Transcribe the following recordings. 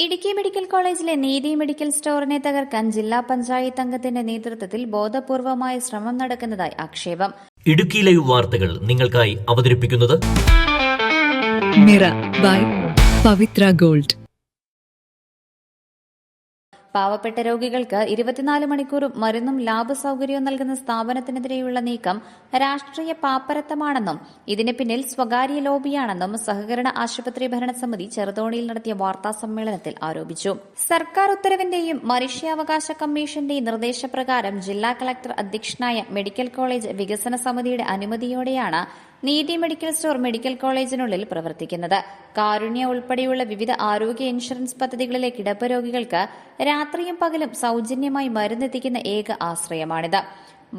Idukki medical കോളേജിലെ നീതി medical സ്റ്റോറിനെ തകർക്കാൻ ജില്ലാ പഞ്ചായത്ത് അംഗത്തിന്റെ നേതൃത്വത്തിൽ ബോധപൂർവമായ ശ്രമം നടക്കുന്നതായി ആക്ഷേപം. ഇടുക്കി ലൈവ് വാർത്തകൾ നിങ്ങൾക്കായി അവതരിപ്പിക്കുന്നത് മിറ ബൈ പവിത്ര ഗോൾഡ്. പാവപ്പെട്ട രോഗികൾക്ക് 24 മണിക്കൂറും മരുന്നും ലാബ് സൌകര്യവും നൽകുന്ന സ്ഥാപനത്തിനെതിരെയുള്ള നീക്കം രാഷ്ട്രീയ പാപ്പരത്തമാണെന്നും ഇതിന് പിന്നിൽ സ്വകാര്യ ലോബിയാണെന്നും സഹകരണ ആശുപത്രി ഭരണസമിതി ചെറുതോണിയിൽ നടത്തിയ വാർത്താ സമ്മേളനത്തിൽ ആരോപിച്ചു. സർക്കാർ ഉത്തരവിന്റെയും മനുഷ്യാവകാശ കമ്മീഷന്റെയും നിർദ്ദേശപ്രകാരം ജില്ലാ കളക്ടർ അധ്യക്ഷനായ മെഡിക്കൽ കോളേജ് വികസന സമിതിയുടെ അനുമതിയോടെയാണ് നീതി മെഡിക്കൽ സ്റ്റോർ മെഡിക്കൽ കോളേജിനുള്ളിൽ പ്രവർത്തിക്കുന്നത്. കാരുണ്യ ഉൾപ്പെടെയുള്ള വിവിധ ആരോഗ്യ ഇൻഷുറൻസ് പദ്ധതികളിലെ കിടപ്പ് രോഗികൾക്ക് രാത്രിയും പകലും സൌജന്യമായി മരുന്നെത്തിക്കുന്ന ഏക ആശ്രയമാണിത്.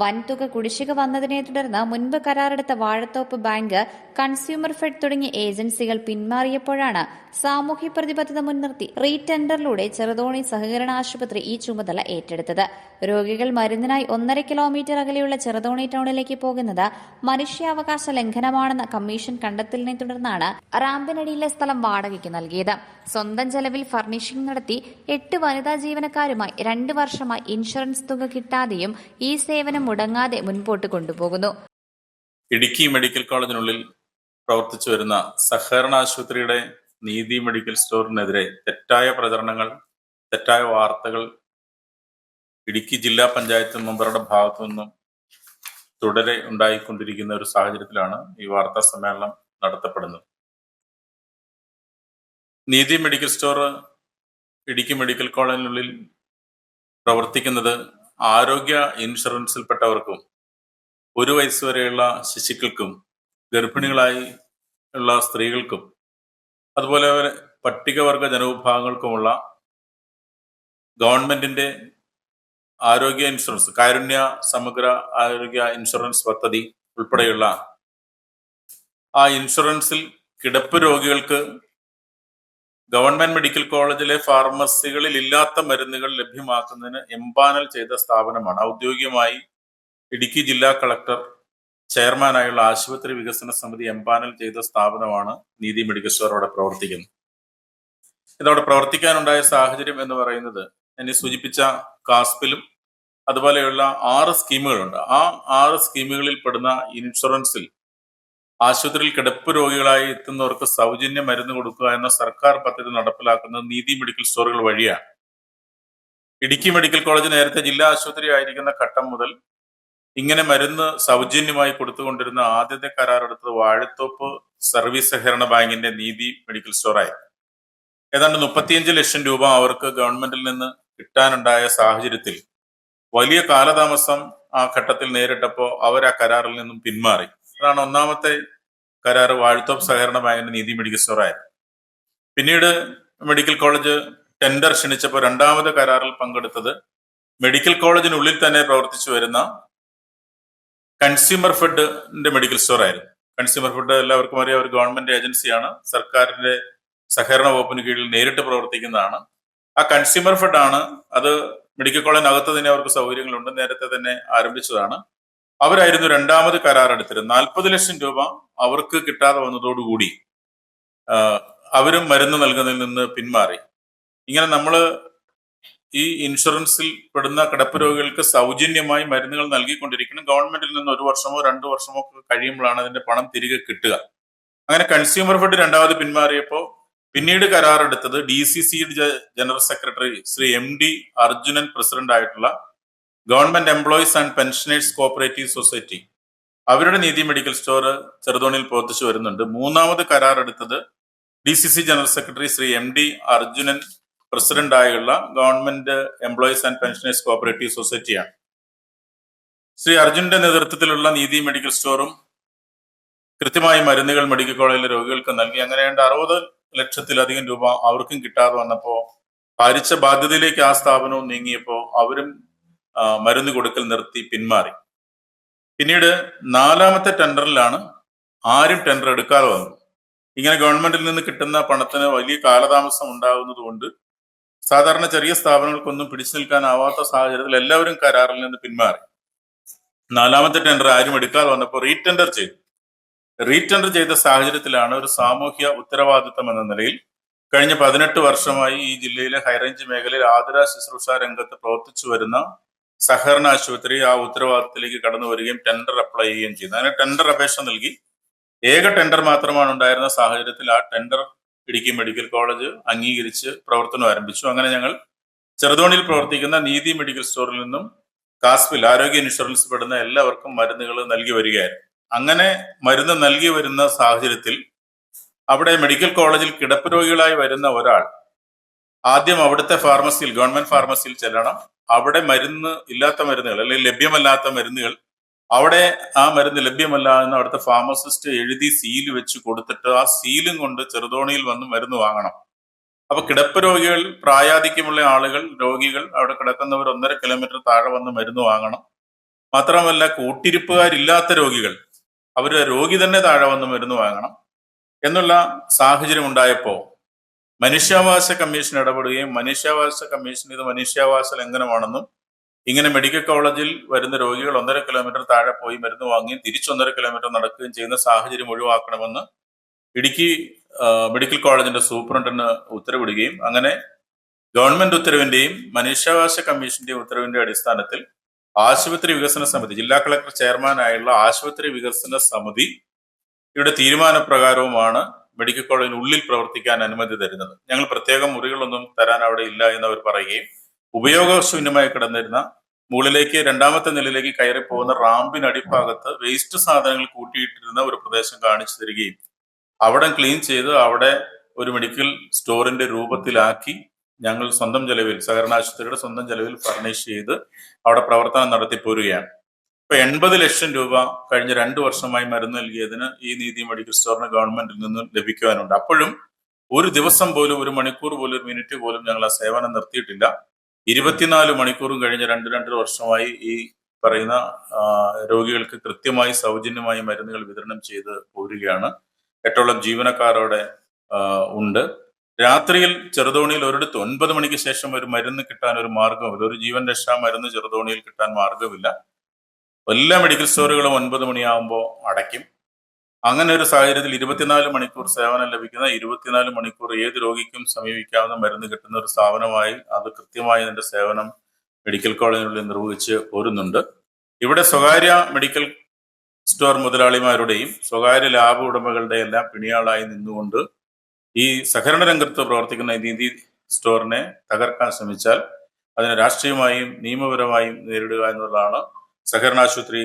വൻതുക കുടിശ്ശിക വന്നതിനെ തുടർന്ന് മുൻപ് കരാറെടുത്ത വാഴത്തോപ്പ് ബാങ്ക്, കൺസ്യൂമർ ഫെഡ് തുടങ്ങിയ ഏജൻസികൾ പിന്മാറിയപ്പോഴാണ് സാമൂഹ്യ പ്രതിബദ്ധത മുൻനിർത്തി റീടെൻഡറിലൂടെ ചെറുതോണി സഹകരണ ആശുപത്രി ഈ ചുമതല ഏറ്റെടുത്തത്. രോഗികൾ മരുന്നിനായി 1.5 കിലോമീറ്റർ അകലെയുള്ള ചെറുതോണി ടൌണിലേക്ക് പോകുന്നത് മനുഷ്യാവകാശ ലംഘനമാണെന്ന കമ്മീഷൻ കണ്ടെത്തലിനെ തുടർന്നാണ് റാമ്പിനടിയിലെ സ്ഥലം വാടകയ്ക്ക് നൽകിയത്. സ്വന്തം ചെലവിൽ ഫർണിഷിംഗ് നടത്തി 8 വനിതാ ജീവനക്കാരുമായി 2 വർഷമായി ഇൻഷുറൻസ് തുക കിട്ടാതെയും ഈ സേവനം മുടങ്ങാതെ മുൻപോട്ട് കൊണ്ടുപോകുന്നു. ഇടുക്കി മെഡിക്കൽ കോളേജിനുള്ളിൽ പ്രവർത്തിച്ചു വരുന്ന സഹകരണ ആശുപത്രിയുടെ നീതി മെഡിക്കൽ സ്റ്റോറിനെതിരെ തെറ്റായ പ്രചരണങ്ങൾ, തെറ്റായ വാർത്തകൾ ഇടുക്കി ജില്ലാ പഞ്ചായത്ത് മെമ്പറുടെ ഭാഗത്തു നിന്നും തുടരെ ഉണ്ടായിക്കൊണ്ടിരിക്കുന്ന ഒരു സാഹചര്യത്തിലാണ് ഈ വാർത്താ സമ്മേളനം നടത്തപ്പെടുന്നത്. നീതി മെഡിക്കൽ സ്റ്റോർ ഇടുക്കി മെഡിക്കൽ കോളേജിനുള്ളിൽ പ്രവർത്തിക്കുന്നത് ആരോഗ്യ ഇൻഷുറൻസിൽപ്പെട്ടവർക്കും 1 വയസ്സ് വരെയുള്ള ശിശുക്കൾക്കും ഗർഭിണികളായി ഉള്ള സ്ത്രീകൾക്കും അതുപോലെ പട്ടികവർഗ ജനവിഭാഗങ്ങൾക്കുമുള്ള ഗവൺമെന്റിന്റെ ആരോഗ്യ ഇൻഷുറൻസ്, കാരുണ്യ സമഗ്ര ആരോഗ്യ ഇൻഷുറൻസ് പദ്ധതി ഉൾപ്പെടെയുള്ള ആ ഇൻഷുറൻസിൽ കിടപ്പ് രോഗികൾക്ക് ഗവൺമെന്റ് മെഡിക്കൽ കോളേജിലെ ഫാർമസികളിൽ ഇല്ലാത്ത മരുന്നുകൾ ലഭ്യമാക്കുന്നതിന് എംപാനൽ ചെയ്ത സ്ഥാപനമാണ്. ഔദ്യോഗികമായി ഇടുക്കി ജില്ലാ കളക്ടർ ചെയർമാനായുള്ള ആശുപത്രി വികസന സമിതി എംപാനൽ ചെയ്ത സ്ഥാപനമാണ് നീതി മെഡിക്കൽ സ്റ്റോർ അവിടെ പ്രവർത്തിക്കുന്നത്. ഇതവിടെ പ്രവർത്തിക്കാനുണ്ടായ സാഹചര്യം എന്ന് പറയുന്നത്, എന്നെ സൂചിപ്പിച്ച കാസ്പിലും അതുപോലെയുള്ള 6 സ്കീമുകളുണ്ട്. ആ 6 സ്കീമുകളിൽ പെടുന്ന ഇൻഷുറൻസിൽ ആശുപത്രിയിൽ കിടപ്പ് രോഗികളായി എത്തുന്നവർക്ക് സൗജന്യ മരുന്ന് കൊടുക്കുക എന്ന സർക്കാർ പദ്ധതി നടപ്പിലാക്കുന്നത് നീതി മെഡിക്കൽ സ്റ്റോറുകൾ വഴിയാണ്. ഇടുക്കി മെഡിക്കൽ കോളേജ് നേരത്തെ ജില്ലാ ആശുപത്രി ആയിരിക്കുന്ന ഘട്ടം മുതൽ ഇങ്ങനെ മരുന്ന് സൗജന്യമായി കൊടുത്തുകൊണ്ടിരുന്ന ആദ്യത്തെ കരാറെടുത്തത് വാഴത്തോപ്പ് സർവീസ് സഹകരണ ബാങ്കിന്റെ നീതി മെഡിക്കൽ സ്റ്റോറായി. ഏതാണ്ട് 35 ലക്ഷം രൂപ അവർക്ക് ഗവൺമെന്റിൽ നിന്ന് കിട്ടാനുണ്ടായ സാഹചര്യത്തിൽ വലിയ കാലതാമസം ആ ഘട്ടത്തിൽ നേരിട്ടപ്പോൾ അവർ ആ കരാറിൽ നിന്നും പിന്മാറി. അതാണ് ഒന്നാമത്തെ കരാർ വാഴത്തോപ്പ് സഹകരണ ബാങ്കിന്റെ നീതി മെഡിക്കൽ സ്റ്റോറായിരുന്നു. പിന്നീട് മെഡിക്കൽ കോളേജ് ടെൻഡർ ക്ഷണിച്ചപ്പോൾ രണ്ടാമത് കരാറിൽ പങ്കെടുത്തത് മെഡിക്കൽ കോളേജിനുള്ളിൽ തന്നെ പ്രവർത്തിച്ചു വരുന്ന കൺസ്യൂമർ ഫെഡിന്റെ മെഡിക്കൽ സ്റ്റോർ ആയിരുന്നു. കൺസ്യൂമർ ഫെഡ് എല്ലാവർക്കും അറിയാം, ഒരു ഗവൺമെന്റ് ഏജൻസിയാണ്, സർക്കാരിന്റെ സഹകരണ വകുപ്പിന് കീഴിൽ നേരിട്ട് പ്രവർത്തിക്കുന്നതാണ്. ആ കൺസ്യൂമർ ഫെഡ് ആണ് അത് മെഡിക്കൽ കോളേജിനകത്ത് തന്നെ അവർക്ക് സൗകര്യങ്ങളുണ്ട്, നേരത്തെ തന്നെ ആരംഭിച്ചതാണ്. അവരായിരുന്നു രണ്ടാമത് കരാർ എടുത്തിരുന്നത്. 40 ലക്ഷം രൂപ അവർക്ക് കിട്ടാതെ വന്നതോടുകൂടി അവരും മരുന്ന് നൽകുന്നതിൽ നിന്ന് പിന്മാറി. ഇങ്ങനെ നമ്മൾ ഈ ഇൻഷുറൻസിൽ പെടുന്ന കിടപ്പ് രോഗികൾക്ക് സൗജന്യമായി മരുന്നുകൾ നൽകിക്കൊണ്ടിരിക്കണം. ഗവൺമെന്റിൽ നിന്ന് 1 വർഷമോ 2 വർഷമോ കഴിയുമ്പോഴാണ് അതിന്റെ പണം തിരികെ കിട്ടുക. അങ്ങനെ കൺസ്യൂമർ ഫെഡ് രണ്ടാമത് പിന്മാറിയപ്പോൾ പിന്നീട് കരാറെടുത്തത് DCC general secretary Shri MD Arjunan president ആയിട്ടുള്ള government employees and pensioners cooperative society, അവരുടെ നീതി മെഡിക്കൽ സ്റ്റോർ ചെറുതോണിയിൽ പ്രവർത്തിച്ചു വരുന്നുണ്ട്. മൂന്നാമത് കരാറെടുത്തത് DCC general secretary Shri MD Arjunan president ആയുള്ള government employees and pensioners cooperative സൊസൈറ്റിയാണ്. ശ്രീ അർജുനന്റെ നേതൃത്വത്തിലുള്ള നീതി മെഡിക്കൽ സ്റ്റോറും കൃത്യമായി മരുന്നുകൾ മെഡിക്കൽ കോളേജിലെ രോഗികൾക്ക് നൽകി. അങ്ങനെ 60 ലക്ഷത്തിലധികം രൂപ അവർക്കും കിട്ടാതെ വന്നപ്പോൾ ഭാരിച്ച ബാധ്യതയിലേക്ക് ആ സ്ഥാപനവും നീങ്ങിയപ്പോൾ അവരും മരുന്ന് കൊടുക്കൽ നിർത്തി പിന്മാറി. പിന്നീട് 4ാമത്തെ ടെൻഡറിലാണ് ആരും ടെൻഡർ എടുക്കാതെ വന്നു. ഇങ്ങനെ ഗവൺമെന്റിൽ നിന്ന് കിട്ടുന്ന പണത്തിന് വലിയ കാലതാമസം ഉണ്ടാകുന്നത് കൊണ്ട് സാധാരണ ചെറിയ സ്ഥാപനങ്ങൾക്കൊന്നും പിടിച്ചു നിൽക്കാനാവാത്ത സാഹചര്യത്തിൽ എല്ലാവരും കരാറിൽ നിന്ന് പിന്മാറി. 4ാമത്തെ ടെൻഡർ ആരും എടുക്കാതെ വന്നപ്പോൾ റീടെൻഡർ ചെയ്ത സാഹചര്യത്തിലാണ് ഒരു സാമൂഹ്യ ഉത്തരവാദിത്തം എന്ന നിലയിൽ കഴിഞ്ഞ 18 വർഷമായി ഈ ജില്ലയിലെ ഹൈറേഞ്ച് മേഖലയിൽ ആതുര ശുശ്രൂഷ രംഗത്ത് പ്രവർത്തിച്ചു വരുന്ന സഹകരണ ആശുപത്രി ആ ഉത്തരവാദിത്തത്തിലേക്ക് കടന്നു വരികയും ടെൻഡർ അപ്ലൈ ചെയ്യുകയും ചെയ്തു. അങ്ങനെ ടെൻഡർ അപേക്ഷ നൽകി. ഏക ടെൻഡർ മാത്രമാണ് ഉണ്ടായിരുന്ന സാഹചര്യത്തിൽ ആ ടെൻഡർ ഇടുക്കി മെഡിക്കൽ കോളേജ് അംഗീകരിച്ച് പ്രവർത്തനം ആരംഭിച്ചു. അങ്ങനെ ഞങ്ങൾ ചെറുതോണിയിൽ പ്രവർത്തിക്കുന്ന നീതി മെഡിക്കൽ സ്റ്റോറിൽ നിന്നും കാസ്പിൽ ആരോഗ്യ ഇൻഷുറൻസ് പെടുന്ന എല്ലാവർക്കും മരുന്നുകൾ നൽകി വരികയായിരുന്നു. അങ്ങനെ മരുന്ന് നൽകി വരുന്ന സാഹചര്യത്തിൽ അവിടെ മെഡിക്കൽ കോളേജിൽ കിടപ്പ് രോഗികളായി വരുന്ന ഒരാൾ ആദ്യം അവിടുത്തെ ഫാർമസിയിൽ, ഗവൺമെന്റ് ഫാർമസിയിൽ ചെല്ലണം. അവിടെ ഇല്ലാത്ത മരുന്നുകൾ അല്ലെങ്കിൽ ലഭ്യമല്ലാത്ത മരുന്നുകൾ, അവിടെ ആ മരുന്ന് ലഭ്യമല്ല എന്ന് അവിടുത്തെ ഫാർമസിസ്റ്റ് എഴുതി സീല് വെച്ച് കൊടുത്തിട്ട് ആ സീലും കൊണ്ട് ചെറുതോണിയിൽ വന്ന് മരുന്ന് വാങ്ങണം. അപ്പൊ കിടപ്പ് രോഗികൾ, പ്രായാധിക്യമുള്ള ആളുകൾ, രോഗികൾ, അവിടെ കിടക്കുന്നവർ 1.5 കിലോമീറ്റർ താഴെ വന്ന് മരുന്ന് വാങ്ങണം. മാത്രമല്ല കൂട്ടിരിപ്പുകാരില്ലാത്ത രോഗികൾ, അവര് രോഗി തന്നെ താഴെ വന്ന് മരുന്ന് വാങ്ങണം എന്നുള്ള സാഹചര്യം ഉണ്ടായപ്പോൾ മനുഷ്യാവകാശ കമ്മീഷൻ ഇടപെടുകയും മനുഷ്യാവകാശ കമ്മീഷൻ ഇത് മനുഷ്യാവകാശ ലംഘനമാണെന്നും ഇങ്ങനെ മെഡിക്കൽ കോളേജിൽ വരുന്ന രോഗികൾ 1.5 കിലോമീറ്റർ താഴെ പോയി മരുന്ന് വാങ്ങുകയും തിരിച്ച് 1.5 കിലോമീറ്റർ നടക്കുകയും ചെയ്യുന്ന സാഹചര്യം ഒഴിവാക്കണമെന്ന് ഇടുക്കി മെഡിക്കൽ കോളേജിന്റെ സൂപ്രണ്ടിന് ഉത്തരവിടുകയും അങ്ങനെ ഗവൺമെന്റ് ഉത്തരവിന്റെയും മനുഷ്യാവകാശ കമ്മീഷന്റെയും ഉത്തരവിന്റെ അടിസ്ഥാനത്തിൽ ആശുപത്രി വികസന സമിതി, ജില്ലാ കളക്ടർ ചെയർമാനായുള്ള ആശുപത്രി വികസന സമിതി ഇവിടെ തീരുമാനപ്രകാരവുമാണ് മെഡിക്കൽ കോളേജിനുള്ളിൽ പ്രവർത്തിക്കാൻ അനുമതി തരുന്നത്. ഞങ്ങൾ പ്രത്യേകം മുറികളൊന്നും തരാൻ അവിടെ ഇല്ല എന്ന് അവർ പറയുകയും ഉപയോഗശൂന്യമായി കിടന്നിരുന്ന മുകളിലേക്ക് 2ാമത്തെ നിലയിലേക്ക് കയറി പോകുന്ന റാമ്പിനടിഭാഗത്ത് വേസ്റ്റ് സാധനങ്ങൾ കൂട്ടിയിട്ടിരുന്ന ഒരു പ്രദേശം കാണിച്ചു തരികയും അവിടെ ക്ലീൻ ചെയ്ത് അവിടെ ഒരു മെഡിക്കൽ സ്റ്റോറിന്റെ രൂപത്തിലാക്കി ഞങ്ങൾ സ്വന്തം ചെലവിൽ, സഹകരണ ആശുപത്രിയുടെ സ്വന്തം ചെലവിൽ ഫർണിഷ് ചെയ്ത് അവിടെ പ്രവർത്തനം നടത്തി പോരുകയാണ്. ഇപ്പൊ 80 ലക്ഷം രൂപ കഴിഞ്ഞ 2 വർഷമായി മരുന്ന് നൽകിയതിന് ഈ നീതി മെഡിക്കൽ സ്റ്റോറിന് ഗവൺമെന്റിൽ നിന്നും ലഭിക്കുവാനുണ്ട്. അപ്പോഴും ഒരു ദിവസം പോലും, ഒരു മണിക്കൂർ പോലും, ഒരു മിനിറ്റ് പോലും ഞങ്ങൾ ആ സേവനം നിർത്തിയിട്ടില്ല. 24 മണിക്കൂറും കഴിഞ്ഞ 2 വർഷമായി ഈ പറയുന്ന രോഗികൾക്ക് കൃത്യമായി സൗജന്യമായി മരുന്നുകൾ വിതരണം ചെയ്ത് പോരുകയാണ്. 8ഓളം ജീവനക്കാരോടെ ഉണ്ട്. രാത്രിയിൽ ചെറുതോണിയിൽ ഒരിടത്ത് 9 മണിക്ക് ശേഷം ഒരു മരുന്ന് കിട്ടാൻ ഒരു മാർഗവുമില്ല. ഒരു ജീവൻ രക്ഷാ മരുന്ന് ചെറുതോണിയിൽ കിട്ടാൻ മാർഗമില്ല. എല്ലാ മെഡിക്കൽ സ്റ്റോറുകളും 9 മണിയാകുമ്പോൾ അടയ്ക്കും. അങ്ങനെ ഒരു സാഹചര്യത്തിൽ 24 മണിക്കൂർ സേവനം ലഭിക്കുന്ന, 24 മണിക്കൂർ ഏത് രോഗിക്കും സമീപിക്കാവുന്ന മരുന്ന് കിട്ടുന്ന ഒരു സ്ഥാപനമായി അത് കൃത്യമായി അതിന്റെ സേവനം മെഡിക്കൽ കോളേജിനുള്ളിൽ നിർവഹിച്ച് പോരുന്നുണ്ട്. ഇവിടെ സ്വകാര്യ മെഡിക്കൽ സ്റ്റോർ മുതലാളിമാരുടെയും സ്വകാര്യ ലാബ് ഉടമകളുടെ എല്ലാം പിണിയാളായി നിന്നുകൊണ്ട് ഈ സഹകരണ രംഗത്ത് പ്രവർത്തിക്കുന്ന നീതി സ്റ്റോറിനെ തകർക്കാൻ ശ്രമിച്ചാൽ അതിനെ രാഷ്ട്രീയമായും നിയമപരമായും നേരിടുക എന്നുള്ളതാണ് സഹകരണാശുപത്രി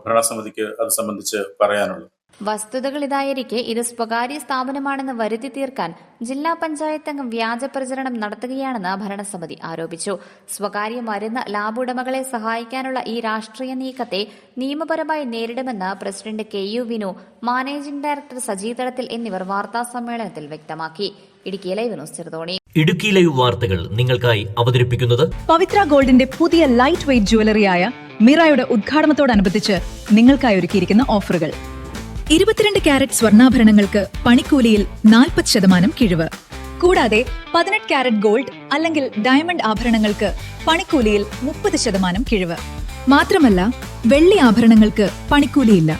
ഭരണസമിതിക്ക് അത് സംബന്ധിച്ച് പറയാനുള്ളത്. വസ്തുതകൾ ഇതായിരിക്കെ ഇത് സ്വകാര്യ സ്ഥാപനമാണെന്ന് വരുത്തി തീർക്കാൻ ജില്ലാ പഞ്ചായത്ത് അംഗം വ്യാജ പ്രചരണം നടത്തുകയാണെന്ന് ഭരണസമിതി ആരോപിച്ചു. സ്വകാര്യ മരുന്ന് ലാബ് ഉടമകളെ സഹായിക്കാനുള്ള ഈ രാഷ്ട്രീയ നീക്കത്തെ നിയമപരമായി നേരിടുമെന്ന് president KU Vinu, managing director Saji Thadathil എന്നിവർ വാർത്താസമ്മേളനത്തിൽ വ്യക്തമാക്കി. Idukki live news Cheruthoni. Idukki live വാർത്തകൾ നിങ്ങൾക്കായി അവതരിപ്പിക്കുന്നത് പവിത്ര ഗോൾഡിന്റെ പുതിയ ലൈറ്റ് വെയ്റ്റ് ജ്വല്ലറിയായ മിറയുടെ ഉദ്ഘാടനത്തോടനുബന്ധിച്ച് നിങ്ങൾക്കായി ഒരുക്കിയിരിക്കുന്ന ഓഫറുകൾ: 22 കാരറ്റ് സ്വർണ്ണാഭരണങ്ങൾക്ക് പണിക്കൂലിയിൽ 40% കിഴിവ്. കൂടാതെ 18 കാരറ്റ് ഗോൾഡ് അല്ലെങ്കിൽ ഡയമണ്ട് ആഭരണങ്ങൾക്ക് പണിക്കൂലിയിൽ 30% കിഴിവ്. മാത്രമല്ല, വെള്ളി ആഭരണങ്ങൾക്ക് പണിക്കൂലിയില്ല.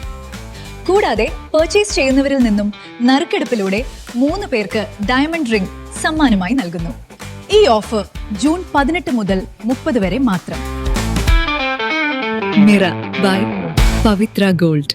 കൂടാതെ പർച്ചേസ് ചെയ്യുന്നവരിൽ നിന്നും നറുക്കെടുപ്പിലൂടെ 3 പേർക്ക് ഡയമണ്ട് റിംഗ് സമ്മാനമായി നൽകുന്നു. ഈ ഓഫർ ജൂൺ 18 മുതൽ 30 വരെ മാത്രം. മിറ ബൈ പവിത്ര ഗോൾഡ്.